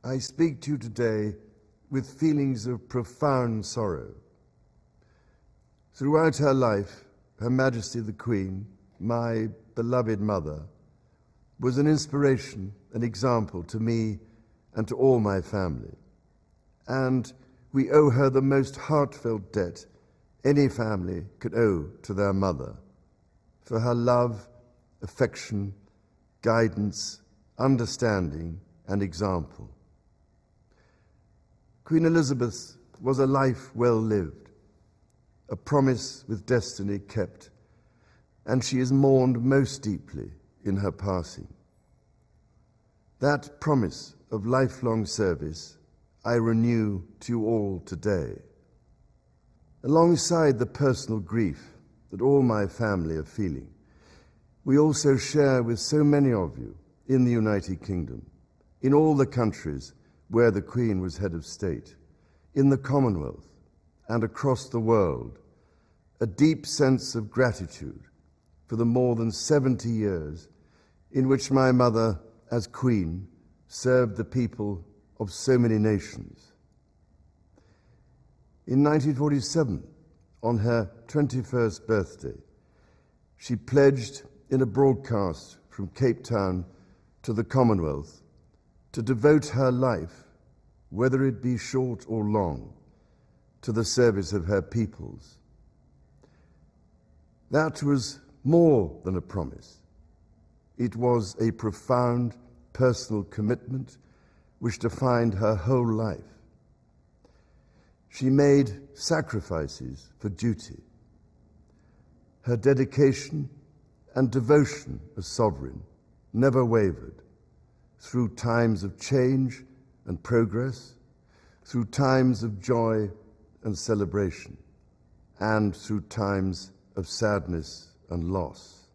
I speak to you today with feelings of profound sorrow. Throughout her life, Her Majesty the Queen, my beloved mother, was an inspiration, an example to me and to all my family. And we owe her the most heartfelt debt any family could owe to their mother, for her love, affection, guidance, understanding, and example. Queen Elizabeth was a life well lived, a promise with destiny kept, and she is mourned most deeply in her passing. That promise of lifelong service I renew to you all today. Alongside the personal grief that all my family are feeling, we also share with so many of you in the United Kingdom, in all the countries where the Queen was head of state, in the Commonwealth and across the world, a deep sense of gratitude for the more than 70 years in which my mother, as Queen, served the people of so many nations. In 1947, on her 21st birthday, she pledged in a broadcast from Cape Town to the Commonwealth to devote her life, whether it be short or long, to the service of her peoples. That was more than a promise. It was a profound personal commitment which defined her whole life. She made sacrifices for duty. Her dedication and devotion as sovereign never wavered through times of change and progress, through times of joy and celebration, and through times of sadness and loss.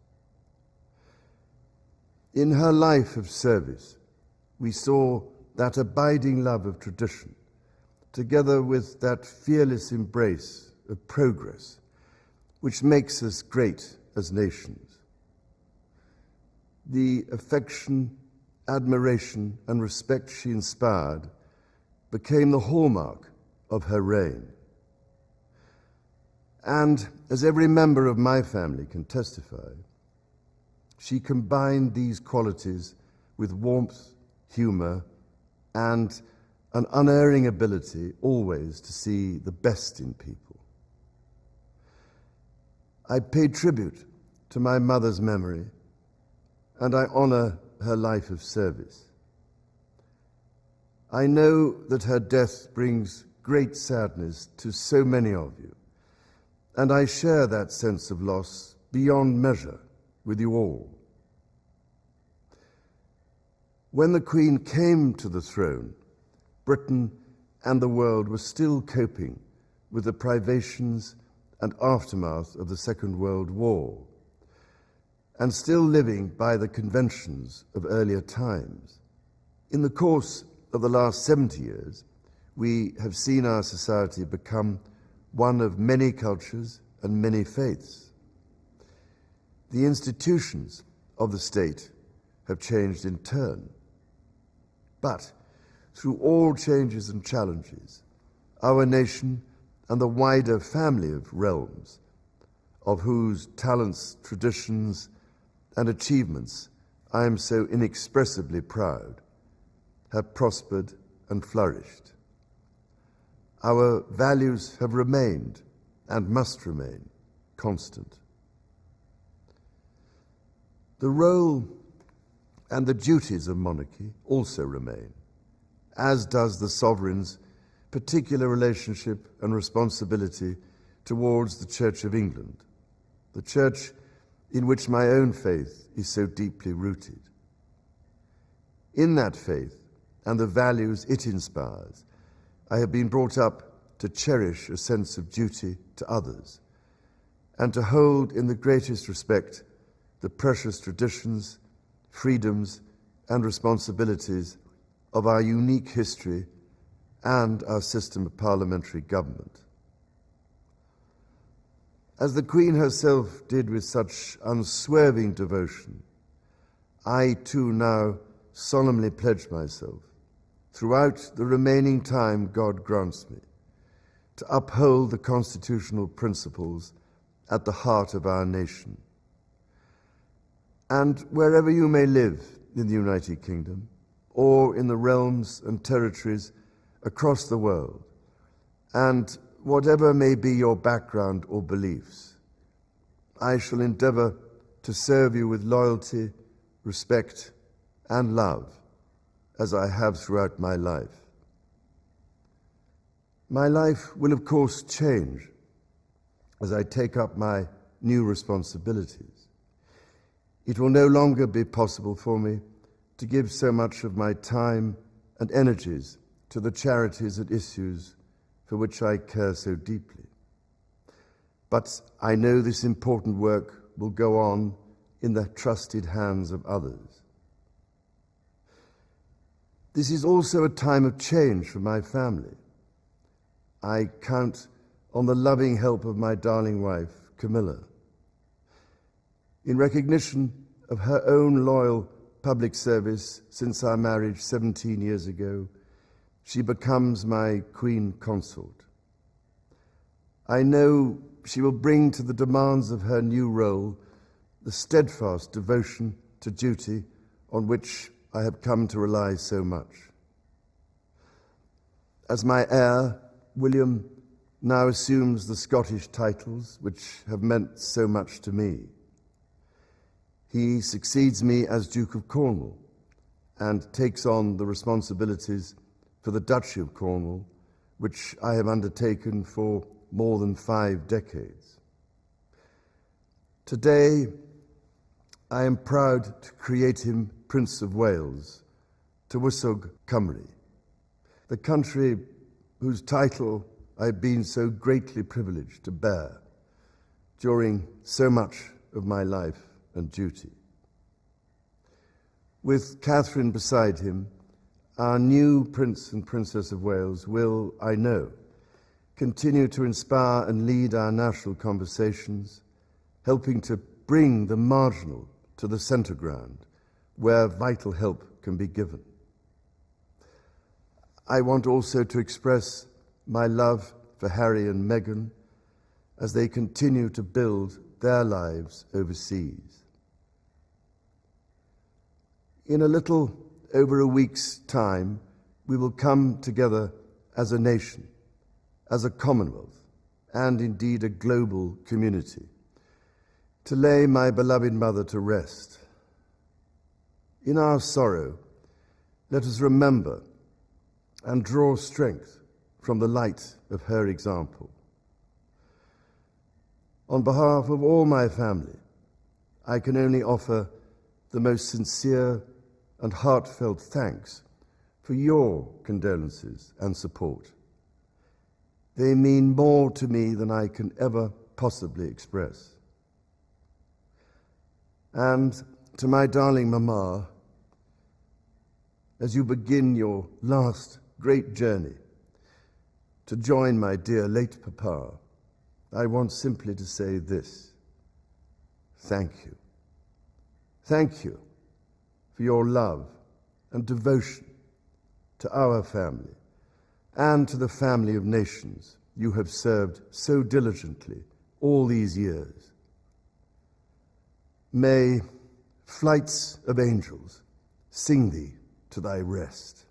In her life of service, we saw that abiding love of tradition, together with that fearless embrace of progress, which makes us great as nations. The affection, admiration, and respect she inspired became the hallmark of her reign. And as every member of my family can testify, she combined these qualities with warmth, humor, and an unerring ability always to see the best in people. I pay tribute to my mother's memory, and I honor her life of service. I know that her death brings great sadness to so many of you, and I share that sense of loss beyond measure with you all. When the Queen came to the throne, Britain and the world were still coping with the privations and aftermath of the Second World War, and still living by the conventions of earlier times. In the course of the last 70 years, we have seen our society become one of many cultures and many faiths. The institutions of the state have changed in turn. But through all changes and challenges, our nation and the wider family of realms, of whose talents, traditions, and achievements I am so inexpressibly proud, have prospered and flourished. Our values have remained and must remain constant. The role and the duties of monarchy also remain, as does the sovereign's particular relationship and responsibility towards the Church of England, the church in which my own faith is so deeply rooted. In that faith and the values it inspires, I have been brought up to cherish a sense of duty to others and to hold in the greatest respect the precious traditions, freedoms, and responsibilities of our unique history and our system of parliamentary government. As the Queen herself did with such unswerving devotion, I too now solemnly pledge myself throughout the remaining time God grants me, to uphold the constitutional principles at the heart of our nation. And wherever you may live in the United Kingdom, or in the realms and territories across the world, and whatever may be your background or beliefs, I shall endeavor to serve you with loyalty, respect, and love, as I have throughout my life. My life will, of course, change as I take up my new responsibilities. It will no longer be possible for me to give so much of my time and energies to the charities and issues for which I care so deeply. But I know this important work will go on in the trusted hands of others. This is also a time of change for my family. I count on the loving help of my darling wife, Camilla. In recognition of her own loyal public service since our marriage 17 years ago, she becomes my Queen Consort. I know she will bring to the demands of her new role the steadfast devotion to duty on which I have come to rely so much. As my heir, William now assumes the Scottish titles which have meant so much to me. He succeeds me as Duke of Cornwall and takes on the responsibilities for the Duchy of Cornwall, which I have undertaken for more than 5 decades. Today, I am proud to create him Prince of Wales, Tywysog Cymru, the country whose title I've been so greatly privileged to bear during so much of my life and duty. With Catherine beside him, our new Prince and Princess of Wales will, I know, continue to inspire and lead our national conversations, helping to bring the marginal to the centre ground, where vital help can be given. I want also to express my love for Harry and Meghan as they continue to build their lives overseas. In a little over a week's time, we will come together as a nation, as a Commonwealth, and indeed a global community, to lay my beloved mother to rest. In our sorrow, let us remember and draw strength from the light of her example. On behalf of all my family, I can only offer the most sincere and heartfelt thanks for your condolences and support. They mean more to me than I can ever possibly express. And to my darling Mama, as you begin your last great journey to join my dear late Papa, I want simply to say this: thank you. Thank you for your love and devotion to our family and to the family of nations you have served so diligently all these years. May flights of angels sing thee to thy rest.